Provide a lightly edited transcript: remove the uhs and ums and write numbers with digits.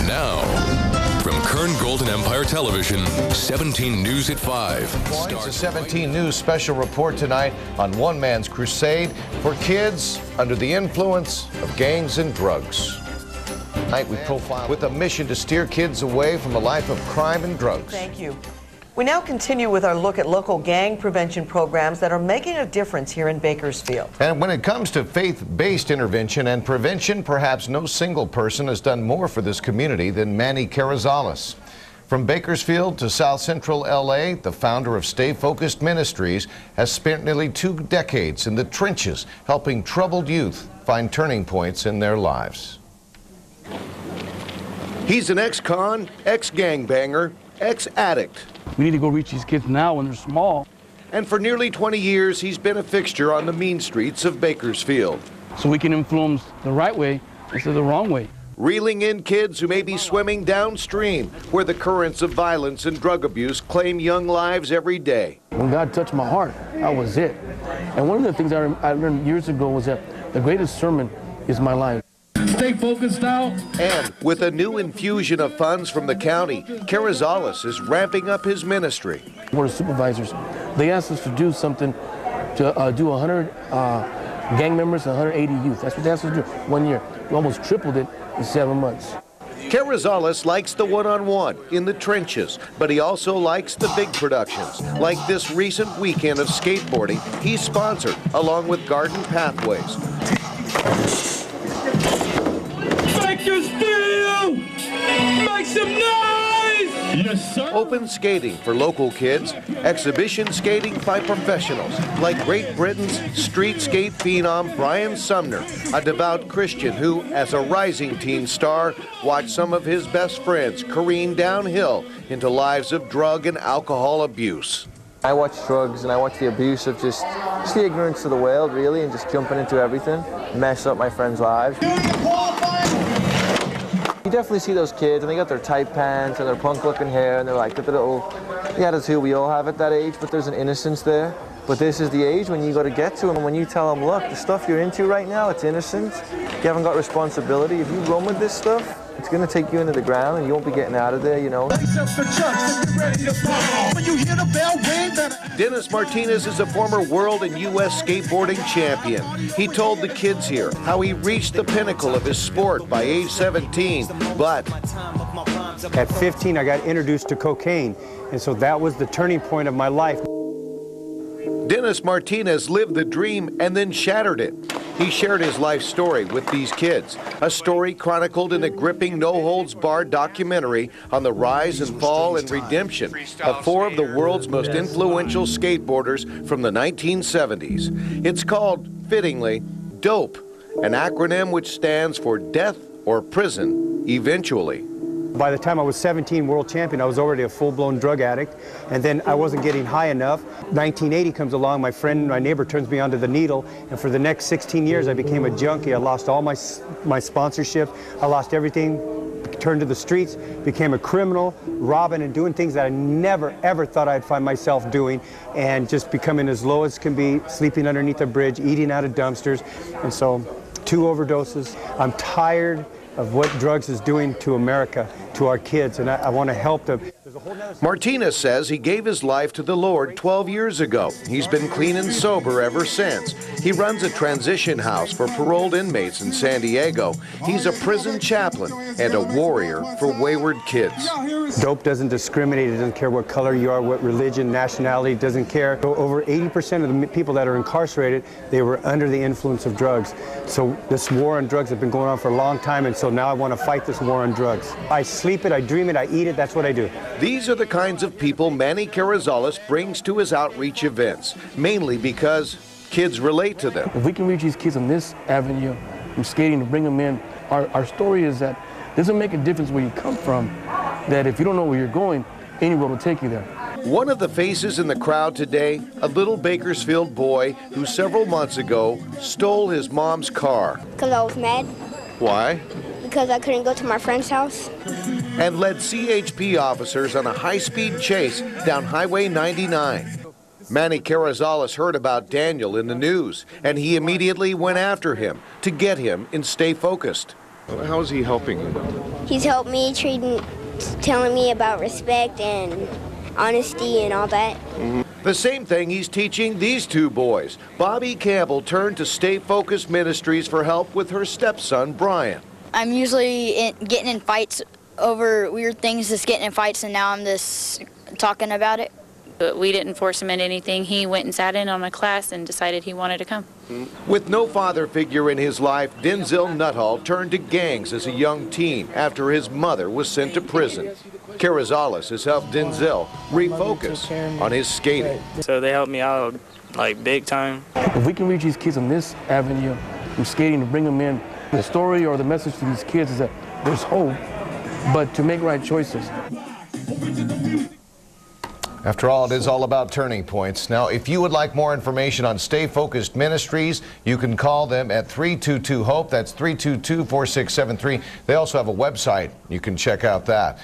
Now, from Kern Golden Empire Television, 17 News at 5. It's a 17 News special report tonight on one man's crusade for kids under the influence of gangs and drugs. Tonight we profile with a mission to steer kids away from a life of crime and drugs. Thank you. We now continue with our look at local gang prevention programs that are making a difference here in Bakersfield. And when it comes to faith-based intervention and prevention, perhaps no single person has done more for this community than Manuel Carrizalez. From Bakersfield to South Central LA, the founder of Stay Focused Ministries has spent nearly 2 decades in the trenches helping troubled youth find turning points in their lives. He's an ex-con, ex-gangbanger, ex-addict. We need to go reach these kids now when they're small. And for nearly 20 years, he's been a fixture on the mean streets of Bakersfield. So we can influence the right way instead of the wrong way. Reeling in kids who may be swimming downstream, where the currents of violence and drug abuse claim young lives every day. When God touched my heart, that was it. And one of the things I learned years ago was that the greatest sermon is my life. Stay focused now. And with a new infusion of funds from the county, Carrizalez is ramping up his ministry. Board of Supervisors, they asked us to do something to do 100 gang members and 180 youth. That's what they asked us to do 1 year. We almost tripled it in 7 months. Carrizalez likes the one-on-one in the trenches, but he also likes the big productions, like this recent weekend of skateboarding he's sponsored, along with Garden Pathways. Make some noise! Yes, sir. Open skating for local kids, exhibition skating by professionals, like Great Britain's street skate phenom Brian Sumner, a devout Christian who, as a rising teen star, watched some of his best friends careen downhill into lives of drug and alcohol abuse. I watch drugs and I watch the abuse of just the ignorance of the world, really, and just jumping into everything, mess up my friends' lives. You definitely see those kids, and they got their tight pants and their punk-looking hair, and they're like the attitude we all have at that age, but there's an innocence there. But this is the age when you got to get to them, and when you tell them, look, the stuff you're into right now, it's innocent. You haven't got responsibility. If you run with this stuff, it's going to take you into the ground, and you won't be getting out of there, you know. Dennis Martinez is a former world and U.S. skateboarding champion. He told the kids here how he reached the pinnacle of his sport by age 17, but at 15, I got introduced to cocaine, and so that was the turning point of my life. Dennis Martinez lived the dream and then shattered it. He shared his life story with these kids, a story chronicled in a gripping, no-holds-barred documentary on the rise and fall and redemption of 4 of the world's most influential skateboarders from the 1970s. It's called, fittingly, DOPE, an acronym which stands for Death or Prison Eventually. By the time I was 17, world champion, I was already a full-blown drug addict, and then I wasn't getting high enough. 1980 comes along, my neighbor turns me onto the needle, and for the next 16 years I became a junkie. I lost all my sponsorship, I lost everything, turned to the streets, became a criminal, robbing and doing things that I never ever thought I'd find myself doing, and just becoming as low as can be, sleeping underneath a bridge, eating out of dumpsters, and so 2 overdoses. I'm tired of what drugs is doing to America, to our kids, and I want to help them. Martinez says he gave his life to the Lord 12 years ago. He's been clean and sober ever since. He runs a transition house for paroled inmates in San Diego. He's a prison chaplain and a warrior for wayward kids. Dope doesn't discriminate. It doesn't care what color you are, what religion, nationality, it doesn't care. Over 80% of the people that are incarcerated, they were under the influence of drugs. So this war on drugs has been going on for a long time, and so now I want to fight this war on drugs. I sleep it, I dream it, I eat it, that's what I do. These are the kinds of people Manuel Carrizalez brings to his outreach events, mainly because kids relate to them. If we can reach these kids on this avenue, from skating to bring them in, our story is that it doesn't make a difference where you come from, that if you don't know where you're going, any road will take you there. One of the faces in the crowd today, a little Bakersfield boy who several months ago stole his mom's car. Because I was mad. Why? Because I couldn't go to my friend's house. And led CHP officers on a high-speed chase down Highway 99. Manuel Carrizalez heard about Daniel in the news, and he immediately went after him to get him in Stay Focused. How is he helping you? He's helped me telling me about respect and honesty and all that. The same thing he's teaching these two boys. Bobby Campbell turned to Stay Focused Ministries for help with her stepson, Brian. I'm usually getting in fights over weird things, just getting in fights, and now I'm just talking about it. But we didn't force him into anything. He went and sat in on my class and decided he wanted to come. With no father figure in his life, Denzel Nuttall turned to gangs as a young teen after his mother was sent to prison. Carrizalez has helped Denzel refocus on his skating. So they helped me out like big time. If we can reach these kids on this avenue from skating to bring them in, the story or the message to these kids is that there's hope, but to make right choices. After all, it is all about turning points. Now, if you would like more information on Stay Focused Ministries, you can call them at 322-HOPE. That's 322-4673. They also have a website. You can check out that.